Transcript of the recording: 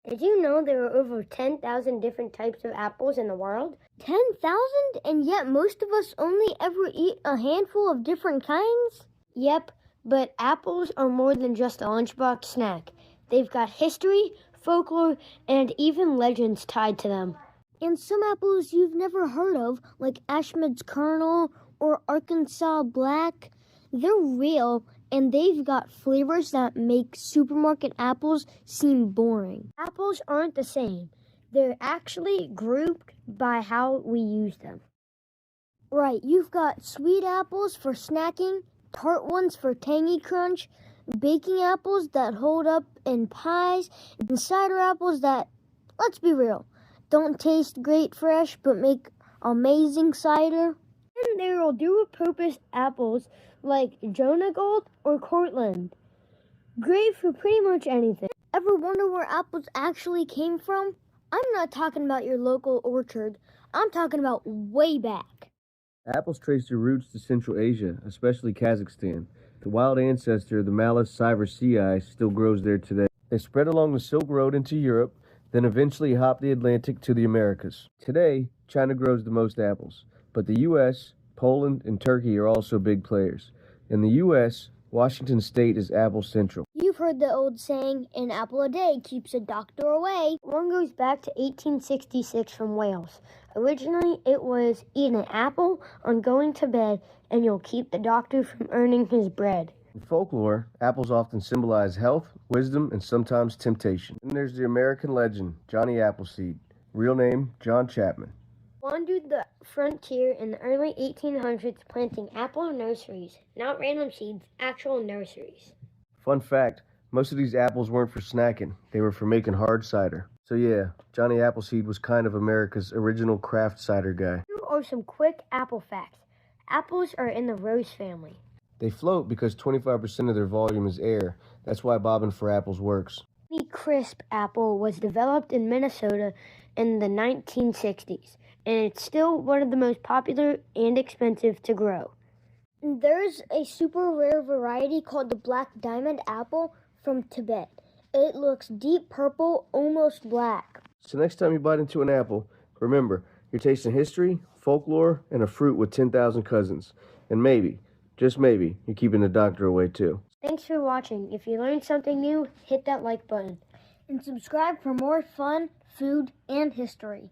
Did you know there are over 10,000 different types of apples in the world? 10,000? And yet most of us only ever eat a handful of different kinds? Yep, but apples are more than just a lunchbox snack. They've got history, folklore, and even legends tied to them. And some apples you've never heard of, like Ashmead's Kernel or Arkansas Black, they're real and they've got flavors that make supermarket apples seem boring. Apples aren't the same. They're actually grouped by how we use them. Right, you've got sweet apples for snacking, tart ones for tangy crunch, baking apples that hold up in pies, and cider apples that, let's be real, don't taste great fresh but make amazing cider. And there are dual-purpose apples like Jonah Gold or Cortland. Great for pretty much anything. Ever wonder where apples actually came from? I'm not talking about your local orchard. I'm talking about way back. Apples trace their roots to Central Asia, especially Kazakhstan. The wild ancestor, the Malus sieversii, still grows there today. They spread along the Silk Road into Europe, then eventually hopped the Atlantic to the Americas. Today, China grows the most apples, but the U.S., Poland, and Turkey are also big players. In the U.S., Washington State is apple central. You've heard the old saying, an apple a day keeps a doctor away. One goes back to 1866 from Wales. Originally, it was eat an apple on going to bed and you'll keep the doctor from earning his bread. In folklore, apples often symbolize health, wisdom, and sometimes temptation. Then there's the American legend, Johnny Appleseed. Real name, John Chapman. Wandered the frontier in the early 1800s planting apple nurseries, not random seeds, actual nurseries. Fun fact, most of these apples weren't for snacking, they were for making hard cider. So yeah, Johnny Appleseed was kind of America's original craft cider guy. Here are some quick apple facts. Apples are in the rose family. They float because 25% of their volume is air. That's why bobbing for apples works. The crisp apple was developed in Minnesota in the 1960s, and it's still one of the most popular and expensive to grow. There's a super rare variety called the Black Diamond apple from Tibet. It looks deep purple, almost black. So next time you bite into an apple, remember, you're tasting history, folklore, and a fruit with 10,000 cousins. And maybe, just maybe, you're keeping the doctor away too. Thanks for watching. If you learned something new, hit that like button. And subscribe for more fun, food, and history.